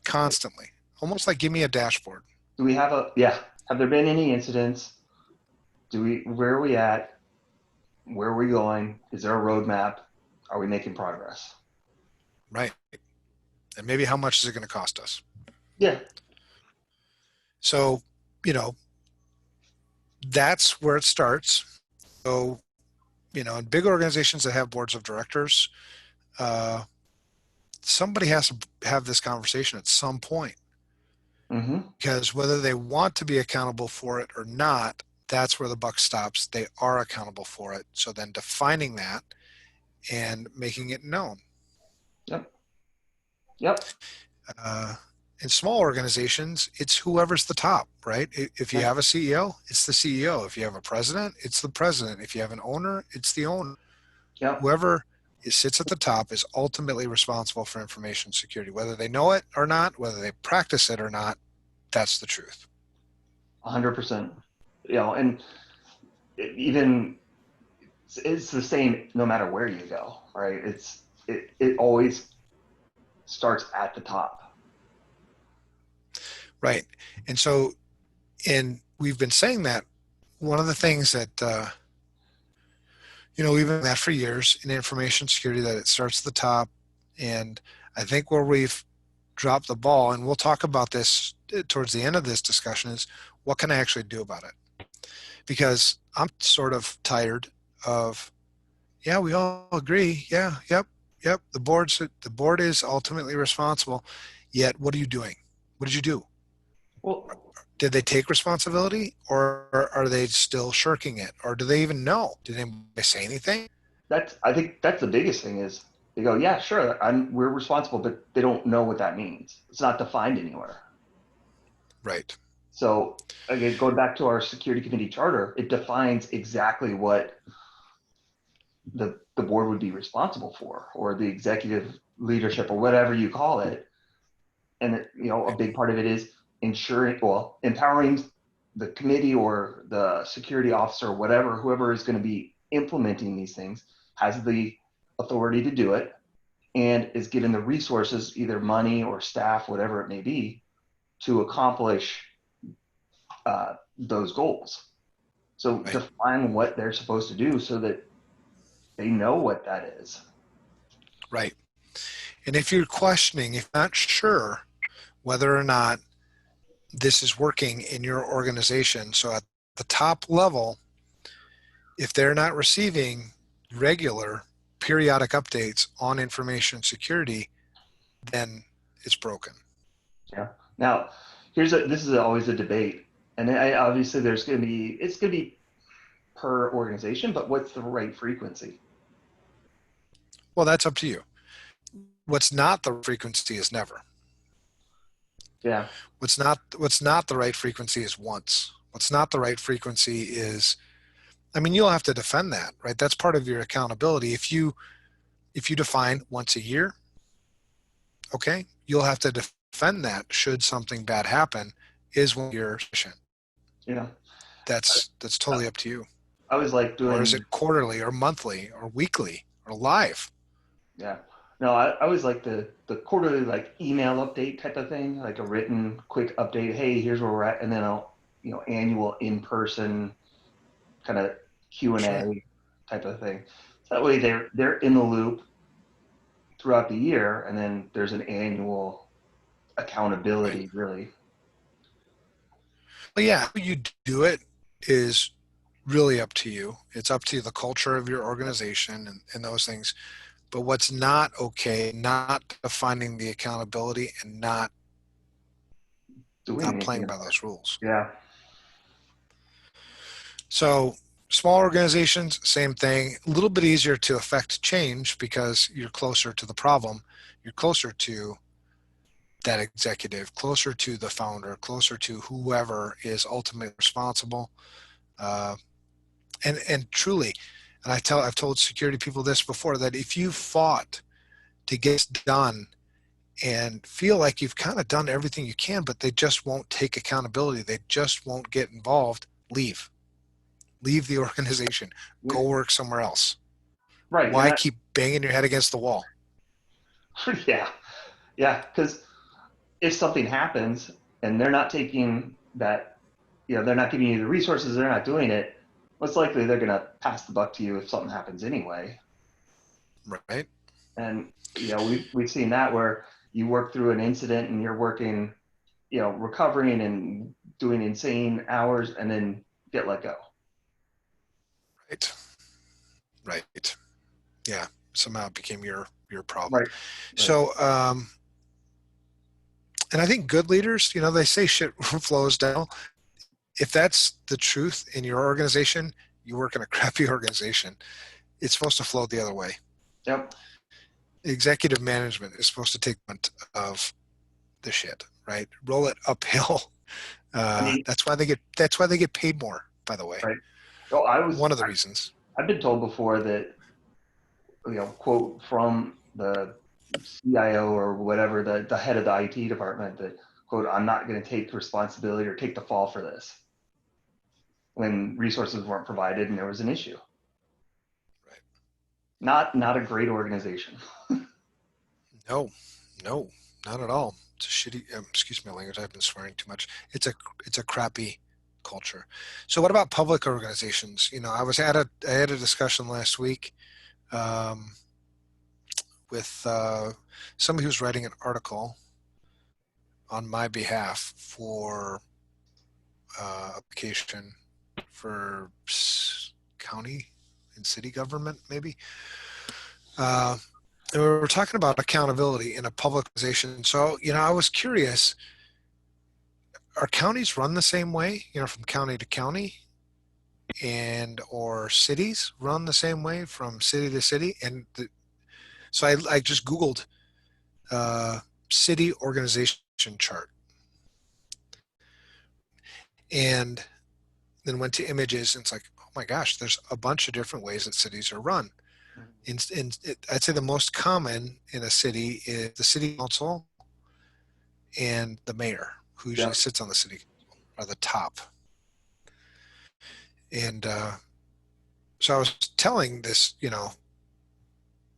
constantly, almost like give me a dashboard. Do we have yeah? Have there been any incidents? Where are we at? Where are we going? Is there a roadmap? Are we making progress? Right. And maybe how much is it going to cost us? Yeah. So, you know, that's where it starts. So, in big organizations that have boards of directors, somebody has to have this conversation at some point Mm-hmm. because whether they want to be accountable for it or not, that's where the buck stops. They are accountable for it. So then defining that and making it known. Yep. Yep. Uh, in small organizations, it's whoever's the top, right? If you Yeah. have a CEO, it's the CEO. If you have a president, it's the president. If you have an owner, it's the owner. Yep. Whoever sits at the top is ultimately responsible for information security. Whether they know it or not, whether they practice it or not, that's the truth. 100%. And even it's the same no matter where you go, right? It always starts at the top. Right. And so, and we've been saying that one of the things that, we've been that for years in information security, that it starts at the top. And I think where we've dropped the ball, and we'll talk about this towards the end of this discussion, is what can I actually do about it? Because I'm sort of tired of, yeah, we all agree. Yeah, yep. The board is ultimately responsible. Yet, what are you doing? What did you do? Well, Did they take responsibility, or are they still shirking it? Or do they even know? Did anybody say anything? I think that's the biggest thing is they go, yeah, sure, we're responsible, but they don't know what that means. It's not defined anywhere. Right. So again, going back to our security committee charter, it defines exactly what the board would be responsible for, or the executive leadership, or whatever you call it. And a Right. big part of it is empowering the committee or the security officer, or whatever, whoever is going to be implementing these things, has the authority to do it and is given the resources, either money or staff, whatever it may be, to accomplish those goals. So Right. define what they're supposed to do so that they know what that is. Right. And if you're questioning, if not sure whether or not this is working in your organization, so at the top level, if they're not receiving regular periodic updates on information security, then it's broken. Yeah. Now, this is always a debate, and obviously it's going to be per organization, but what's the right frequency? Well, that's up to you. What's not the frequency is never. Yeah. What's not the right frequency is once. What's not the right frequency is, I mean, you'll have to defend that, right? That's part of your accountability. If you define once a year, okay, you'll have to defend that should something bad happen, is when you're sufficient. Yeah. That's totally up to you. I was like Or is doing, it quarterly or monthly or weekly or live? yeah. No, I was like the quarterly like email update type of thing, like a written quick update. Hey, here's where we're at, and then I'll annual in person kind of Q and Sure. A type of thing. So that way they're in the loop throughout the year, and then there's an annual Right. accountability, really. Well, yeah, how you do it is really up to you. It's up to the culture of your organization and those things. But what's not okay, not defining the accountability and Doing not anything playing by about it. those rules. Yeah. So small organizations, same thing. A little bit easier to affect change because you're closer to the problem. You're closer to that executive, closer to the founder, closer to whoever is ultimately responsible. Uh, and truly, and I've told security people this before, that if you fought to get done and feel like you've kind of done everything you can, but they just won't take accountability, they just won't get involved, leave the organization, go work somewhere else. Right. Why keep banging your head against the wall? Yeah. Yeah. Because if something happens and they're not taking that, they're not giving you the resources, they're not doing it, most likely they're going to pass the buck to you if something happens anyway. Right. And, we've seen that where you work through an incident and you're working, recovering and doing insane hours and then get let go. Right. Right. Yeah, somehow it became your problem. Right. Right. So and I think good leaders, they say shit flows down. If that's the truth in your organization, you work in a crappy organization, it's supposed to flow the other way. Yep. Executive management is supposed to take front of the shit, right? Roll it uphill. I mean, That's why they get paid more, by the way. right. Oh, One of the reasons. I've been told before that, quote from the CIO or whatever, the head of the IT department, that quote, I'm not going to take responsibility or take the fall for this when resources weren't provided and there was an issue. Right. Not a great organization. No, no, not at all. it's a shitty, excuse my language, I've been swearing too much. It's a crappy culture. So what about public organizations? I had a discussion last week um, with somebody who's writing an article on my behalf for application for county and city government, maybe. And we were talking about accountability in a public organization. So, I was curious, are counties run the same way, from county to county? And or cities run the same way from city to city? So I just Googled uh, city organization chart and then went to images, and it's like, oh my gosh, there's a bunch of different ways that cities are run. I'd say the most common in a city is the city council and the mayor, who usually Yeah. sits on the city council, are the top. And so I was telling this,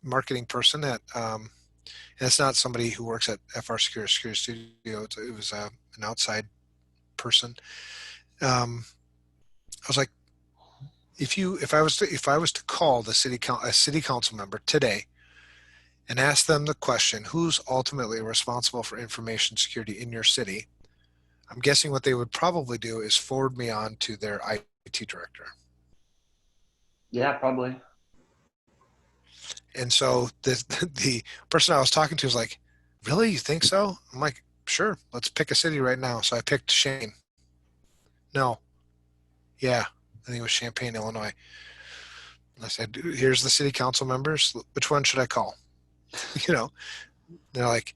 marketing person that, and it's not somebody who works at FRSecure Security Studio. It was an outside person. I was like, if I was to call a city council member today and ask them the question, who's ultimately responsible for information security in your city? I'm guessing what they would probably do is forward me on to their IT director. Yeah, probably. And so the person I was talking to was like, really? You think so? I'm like, sure, let's pick a city right now. So I picked Shane. No. Yeah. I think it was Champaign, Illinois. And I said, here's the city council members. Which one should I call? They're like,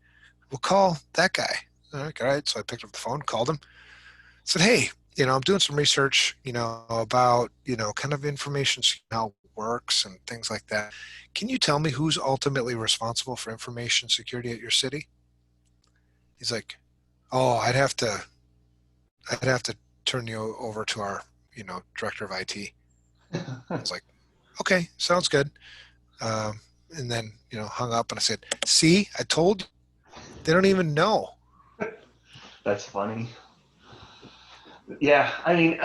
we'll call that guy. All right. So I picked up the phone, called him, said, hey, I'm doing some research, about, kind of information, how it works and things like that. Can you tell me who's ultimately responsible for information security at your city? He's like, oh, I'd have to turn you over to our, director of IT. I was like, okay, sounds good. And then, hung up, and I said, see, I told you, they don't even know. That's funny. Yeah, I mean,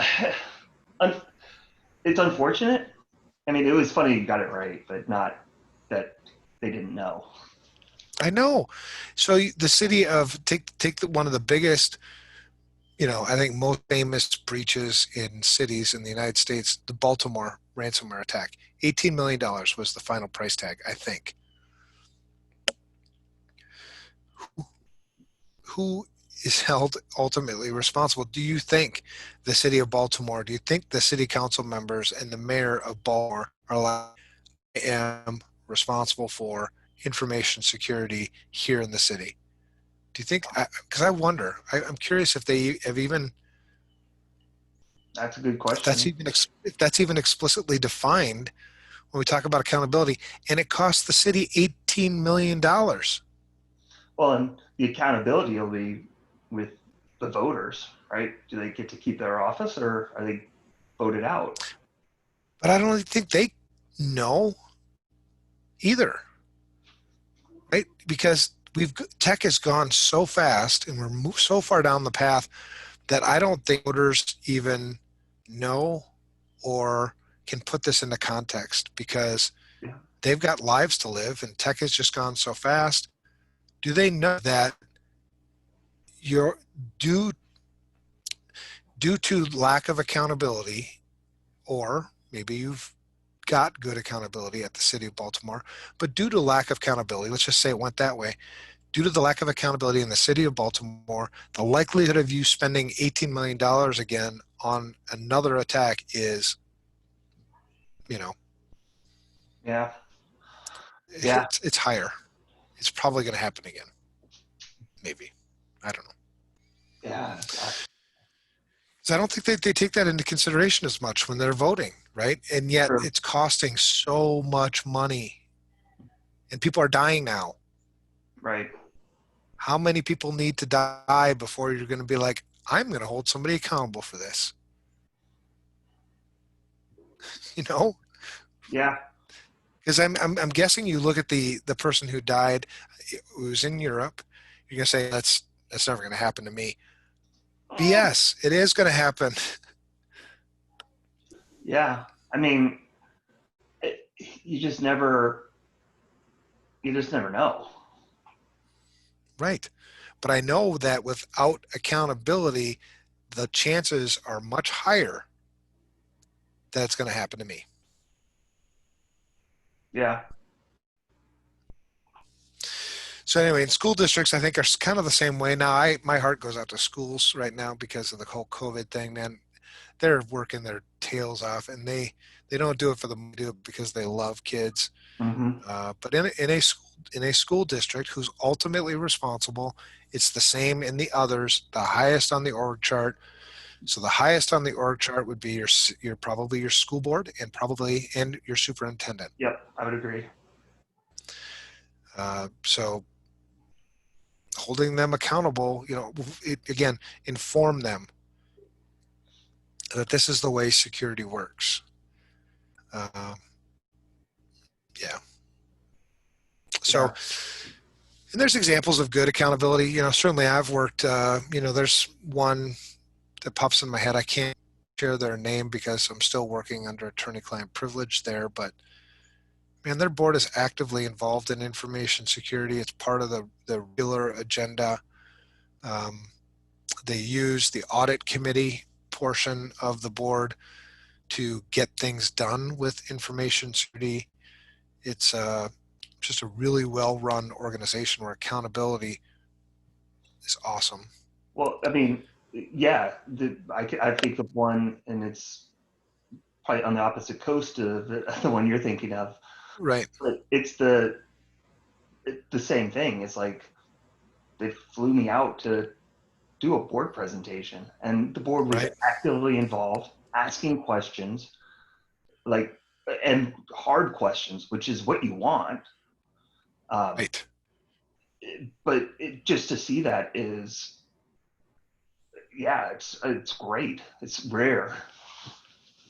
it's unfortunate. I mean, it was funny you got it right, but not that they didn't know. I know. So the city of one of the biggest, I think most famous breaches in cities in the United States, the Baltimore ransomware attack. $18 million was the final price tag, I think. Who is held ultimately responsible? Do you think the city of Baltimore, do you think the city council members and the mayor of Baltimore are like, I am responsible for information security here in the city? Do you think, because I wonder, I'm curious if they have even, That's a good if that's question. even, if that's even explicitly defined when we talk about accountability, and it costs the city $18 million. Well, and the accountability will be with the voters, right? Do they get to keep their office or are they voted out? But I don't think they know either, right? Because tech has gone so fast and we're moved so far down the path that I don't think voters even know or can put this into context, because Yeah. they've got lives to live and tech has just gone so fast. Do they know that you're due to lack of accountability, or maybe you've got good accountability at the city of Baltimore, but due to lack of accountability, let's just say it went that way. Due to the lack of accountability in the city of Baltimore, the likelihood of you spending $18 million again on another attack is, you know, Yeah. Yeah. it's higher. It's probably going to happen again. Maybe. I don't know. Yeah. So I don't think they take that into consideration as much when they're voting, right? And yet True. it's costing so much money and people are dying now. Right. How many people need to die before you're going to be like, I'm going to hold somebody accountable for this? You know, Yeah. because I'm guessing you look at the person who died, who was in Europe. You're going to say That's never going to happen to me. BS. It is going to happen. Yeah. I mean, it, you just never, you just never know. Right. But I know that without accountability, the chances are much higher that it's going to happen to me. Yeah. So anyway, in school districts, I think are kind of the same way. Now, my heart goes out to schools right now because of the whole COVID thing, man. They're working their tails off, and they don't do it for the money, they do it because they love kids. Hmm. But in a school district who's ultimately responsible, it's the same in the others. The highest on the org chart. So the highest on the org chart would be your probably your school board and your superintendent. Yep. I would agree. So holding them accountable, again, inform them that this is the way security works. Uh, yeah. So, Yeah. and there's examples of good accountability. Certainly I've worked. There's one that pops in my head. I can't share their name because I'm still working under attorney-client privilege there, but man, their board is actively involved in information security. It's part of the regular agenda. Um, they use the audit committee portion of the board to get things done with information security. It's just a really well-run organization where accountability is awesome. Well, I mean, yeah, I think of one, and it's probably on the opposite coast of the one you're thinking of, Right, but it's the same thing. It's like they flew me out to do a board presentation, and the board was right, actively involved, asking questions, like, and hard questions, which is what you want. Um, right. but just to see that is, yeah, it's great. It's rare,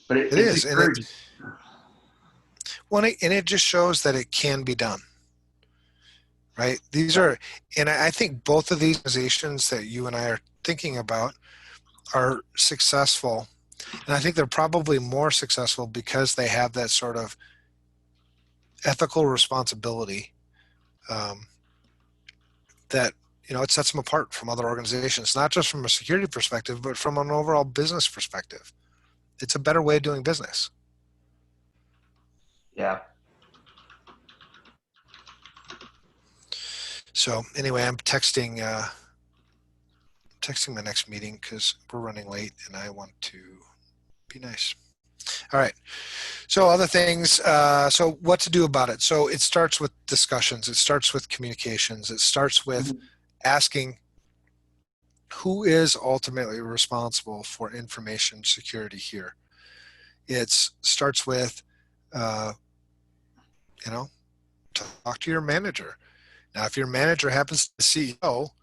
but It it's is, and encouraging. it just shows that it can be done. Right. These Yeah. are, and I think both of these organizations that you and I are thinking about are successful. And I think they're probably more successful because they have that sort of ethical responsibility um, that, it sets them apart from other organizations, not just from a security perspective, but from an overall business perspective. It's a better way of doing business. Yeah. So anyway, I'm texting my next meeting because we're running late and I want to be nice. All right. So other things. So what to do about it? So it starts with discussions. It starts with communications. It starts with Mhm. asking who is ultimately responsible for information security here. It starts with, uh, you know, talk to your manager. Now, if your manager happens to be the CEO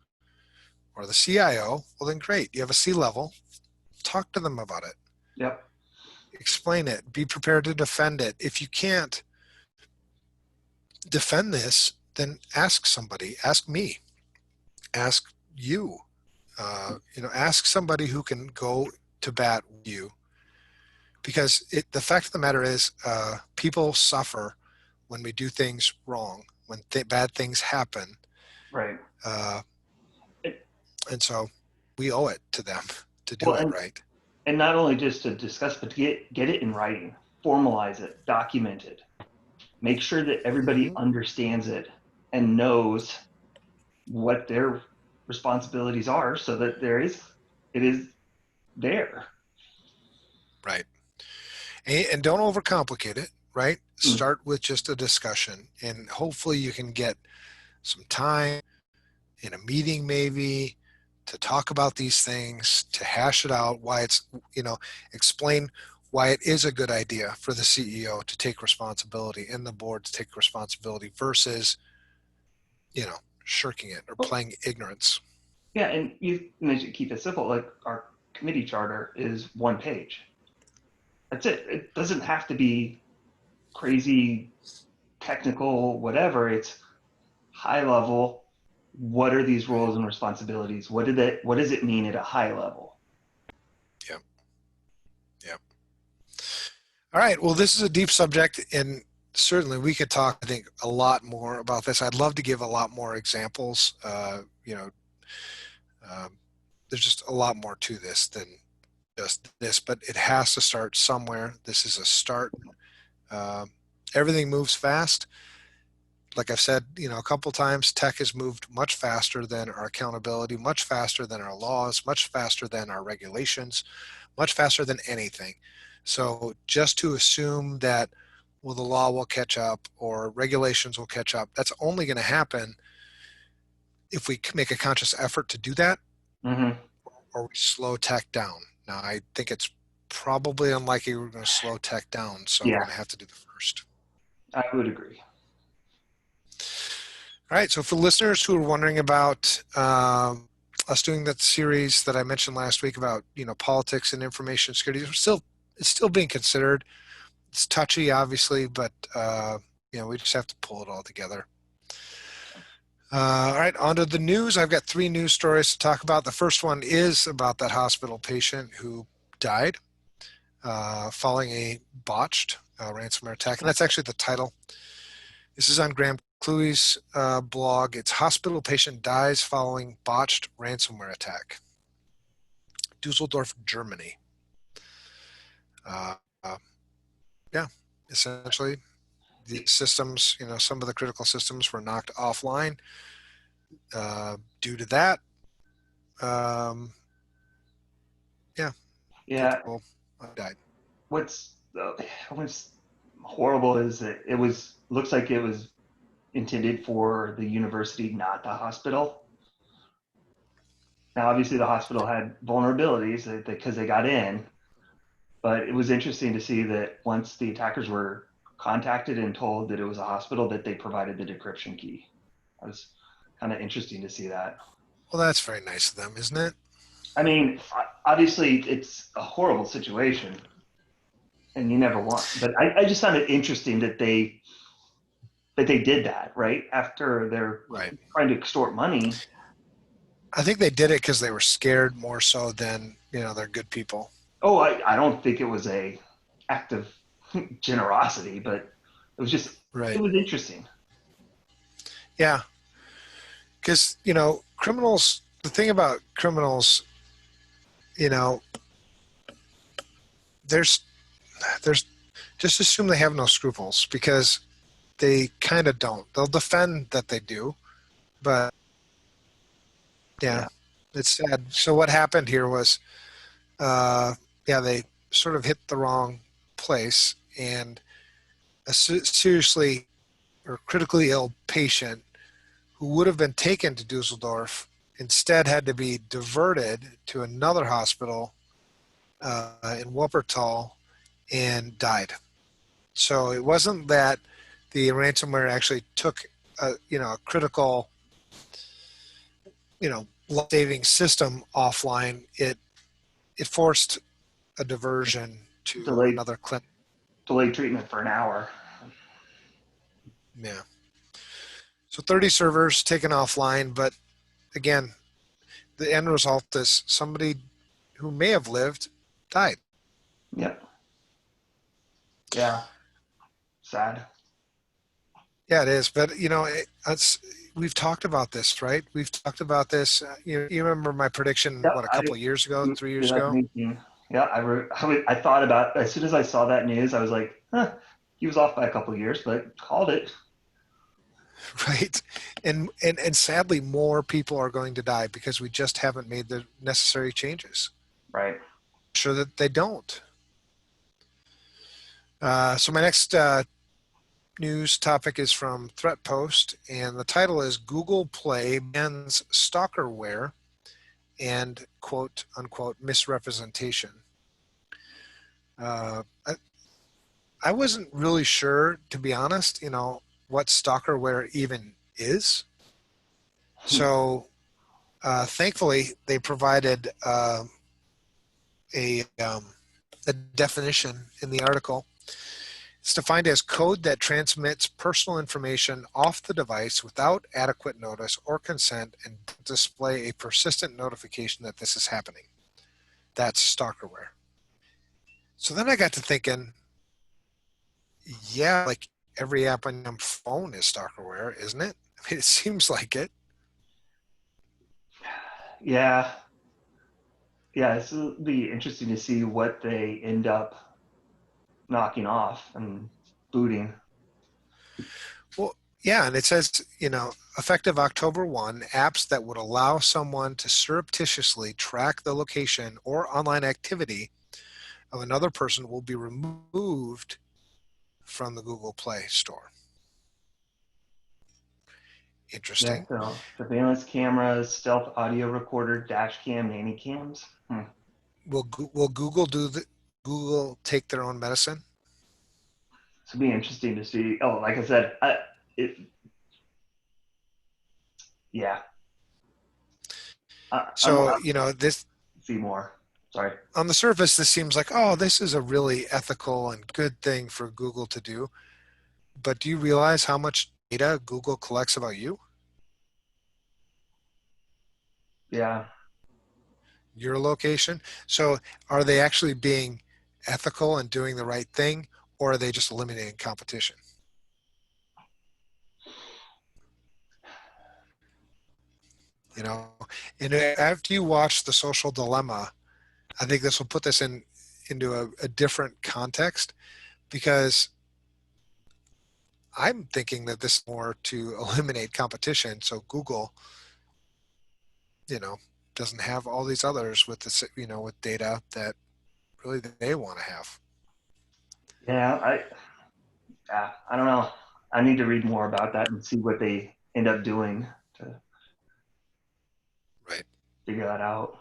or the CIO, well, then great. You have a C level. Talk to them about it. Yep. Explain it. Be prepared to defend it. If you can't defend this, then ask somebody. Ask me. Ask you. Ask somebody who can go to bat with you, because the fact of the matter is, people suffer when we do things wrong, when bad things happen, Right. uh, It, and so we owe it to them to do well, it right. and not only just to discuss, but to get it in writing, formalize it, document it, make sure that everybody Mm-hmm. understands it and knows what their responsibilities are, so that it is there. Right, and don't overcomplicate it. Right, Mm. start with just a discussion, and hopefully you can get some time in a meeting maybe to talk about these things, to hash it out, why it's, explain why it is a good idea for the CEO to take responsibility and the board to take responsibility versus, shirking it or Well, playing ignorance. yeah, and you mentioned keep it simple. Like our committee charter is one page. That's it. It doesn't have to be crazy technical, whatever. It's high level. what are these roles and responsibilities? What does it mean at a high level? Yeah. Yeah. All right. Well, this is a deep subject, and certainly we could talk, I think, a lot more about this. I'd love to give a lot more examples. Um, there's just a lot more to this than just this, but it has to start somewhere. This is a start. Um, Everything moves fast. Like I've said, a couple times, tech has moved much faster than our accountability, much faster than our laws, much faster than our regulations, much faster than anything. So just to assume that, well, the law will catch up or regulations will catch up, that's only going to happen if we make a conscious effort to do that, Mm-hmm. or we slow tech down. Now, I think it's probably unlikely we're going to slow tech down, so we're Yeah, going to have to do the first. I would agree. All right, so for listeners who are wondering about us doing that series that I mentioned last week about politics and information security, it's still being considered. It's touchy, obviously, but we just have to pull it all together. All right, on to the news. I've got 3 news stories to talk about. The first one is about that hospital patient who died following a botched ransomware attack, and that's actually the title. This is on Graham Cluey's blog. It's Hospital Patient Dies Following Botched Ransomware Attack. Dusseldorf, Germany. Uh, uh, yeah, essentially, the systems, some of the critical systems were knocked offline due to that. Yeah, Yeah, people died. what's what's horrible is that it looks like it was intended for the university, not the hospital. Now, obviously, the hospital had vulnerabilities because they got in, but it was interesting to see that once the attackers were contacted and told that it was a hospital, that they provided the decryption key. It was kind of interesting to see that. Well, that's very nice of them, isn't it? I mean, obviously, it's a horrible situation, and you never want. But I just found it interesting that they did that right after they're Right. trying to extort money. I think they did it because they were scared more so than, they're good people. Oh, I don't think it was a act of generosity, but it was just it Right. was interesting. Yeah. Because, criminals, the thing about criminals, you know, there's, there's, just assume they have no scruples because they kind of don't. They'll defend that they do, but yeah, Yeah, it's sad. So what happened here was, they sort of hit the wrong place, and a seriously or critically ill patient who would have been taken to Dusseldorf instead had to be diverted to another hospital in Wuppertal and died. So it wasn't that the ransomware actually took a critical, life-saving system offline. It forced a diversion to delayed another clinic. delayed treatment for an hour. Yeah. So 30 servers taken offline, but again, the end result is somebody who may have lived died. Yeah, yeah, sad. Yeah, it is. But we've talked about this, right? We've talked about this. You remember my prediction? Yeah, What, a couple of years ago, 3 years ago, 2018. Yeah, I thought about as soon as I saw that news, I was like, huh, he was off by a couple of years, but called it. right? And sadly, more people are going to die because we just haven't made the necessary changes. Right. Sure that they don't. So my next news topic is from Threat Post, and the title is Google Play bans stalkerware and quote unquote misrepresentation. I wasn't really sure, to be honest, what stalkerware even is. So thankfully, they provided a definition in the article. It It's defined as code that transmits personal information off the device without adequate notice or consent and display a persistent notification that this is happening. That's stalkerware. So then I got to thinking, yeah, like every app on your phone is stalkerware, isn't it? I mean, it seems like it. Yeah. Yeah, this will be interesting to see what they end up knocking off and booting. Well, yeah, and it says, effective October 1, apps that would allow someone to surreptitiously track the location or online activity of another person will be removed from the Google Play Store. Yeah, Interesting. so surveillance cameras, stealth audio recorder, dash cam, nanny cams. Will Google take their own medicine? This will be interesting to see. Oh, like I said, it, yeah, I'm So, allowed this to see more. Sorry. on the surface, this seems like, oh, this is a really ethical and good thing for Google to do. But do you realize how much data Google collects about you? Yeah, Your location. So are they actually being ethical and doing the right thing, or are they just eliminating competition? You know, and after you watch The Social Dilemma, I think this will put this into a different context because I'm thinking that this is more to eliminate competition. So Google, you know, doesn't have all these others with this, with data that really they want to have. yeah, I don't know. I need to read more about that and see what they end up doing to Right. figure that out.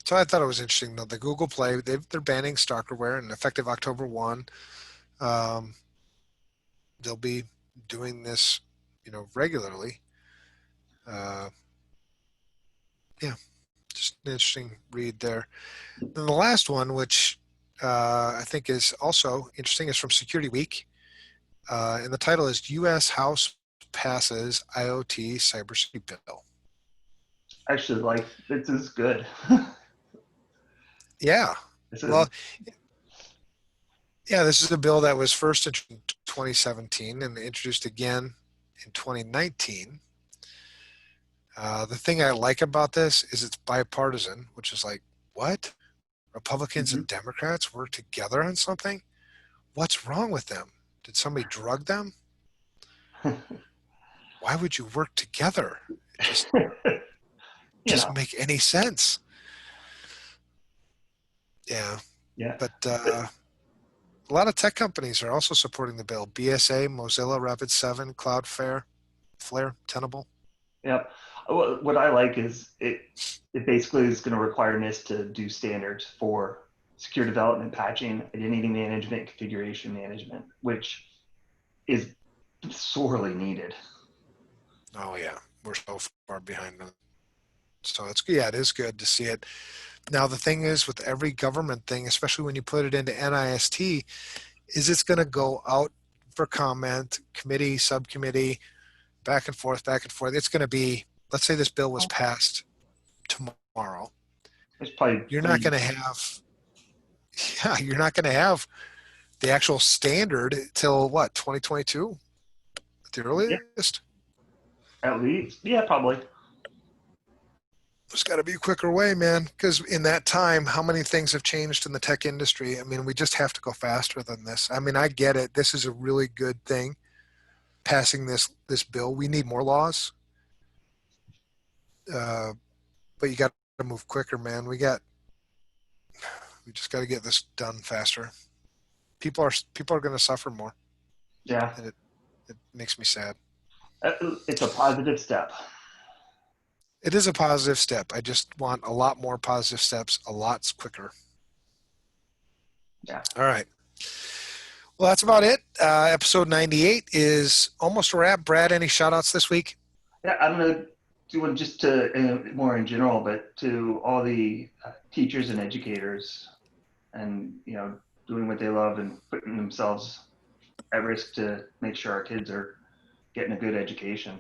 So I thought it was interesting though. The Google Play, they're banning stalkerware, and effective October 1, um, they'll be doing this, regularly. Uh, yeah, just an interesting read there. Then the last one, which I think is also interesting, is from Security Week, and the title is "U.S. House Passes IoT Cybersecurity Bill." Actually, like this is good. Yeah, This is well, yeah, this is a bill that was first introduced in 2017 and introduced again in 2019. The thing I like about this is it's bipartisan, which is like, what? Republicans mhm. and Democrats work together on something? What's wrong with them? Did somebody drug them? Why would you work together? It just you know, doesn't make any sense. Yeah, yeah, but but a lot of tech companies are also supporting the bill. BSA, Mozilla, Rapid7, Cloudflare, Tenable. yeah. What I like is it basically is going to require NIST to do standards for secure development, patching, identity management, configuration management, which is sorely needed. Oh yeah, we're so far behind them. So it is good to see it. Now the thing is with every government thing, especially when you put it into NIST, is it's going to go out for comment, committee, subcommittee, back and forth, back and forth. It's going to be, let's say this bill was passed tomorrow. It's probably You're not three. going to have, yeah, you're not going to have the actual standard till what, 2022 at the Yeah, earliest? at least. Yeah, probably. There's got to be a quicker way, man. Because in that time, how many things have changed in the tech industry? I mean, we just have to go faster than this. I mean, I get it. This is a really good thing. Passing this bill, we need more laws, uh, but you got to move quicker, man. We just got to get this done faster. People are going to suffer more, Yeah, and it makes me sad. it's a positive step. It is a positive step. I just want a lot more positive steps, a lot quicker. Yeah. All right. Well, that's about it. Episode 98 is almost a wrap. Brad, any shout outs this week? Yeah, I'm going to do one just to more in general, but to all the teachers and educators and, doing what they love and putting themselves at risk to make sure our kids are getting a good education.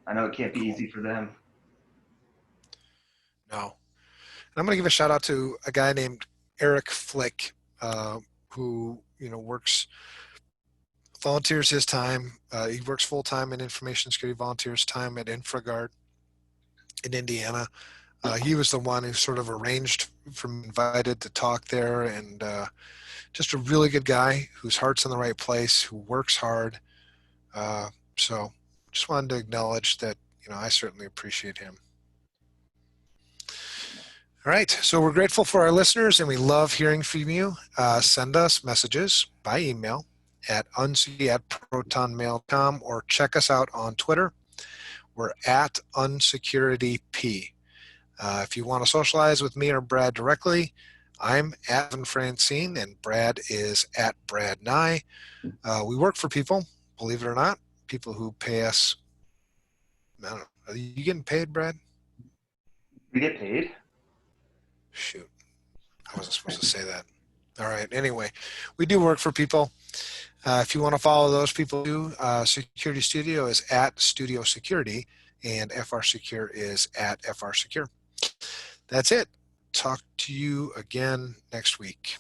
I know it can't be Cool. easy for them. No. And I'm going to give a shout out to a guy named Eric Flick, who, volunteers his time. He works full time in information security, volunteers time at InfraGard in Indiana. He was the one who sort of arranged for me, invited to talk there, and just a really good guy whose heart's in the right place, who works hard. So just wanted to acknowledge that, I certainly appreciate him. All right. So we're grateful for our listeners and we love hearing from you. Send us messages by email at unc@protonmail.com or check us out on Twitter. We're at unsecurityp. If you want to socialize with me or Brad directly, I'm at Evan Francine and Brad is at Brad Nye. We work for people, believe it or not, people who pay us. I don't know. Are you getting paid, Brad? We get paid. Shoot. I wasn't supposed to say that. All right. Anyway, we do work for people. If you want to follow those people too, Security Studio is at Studio Security and FRSecure is at FRSecure. That's it. Talk to you again next week.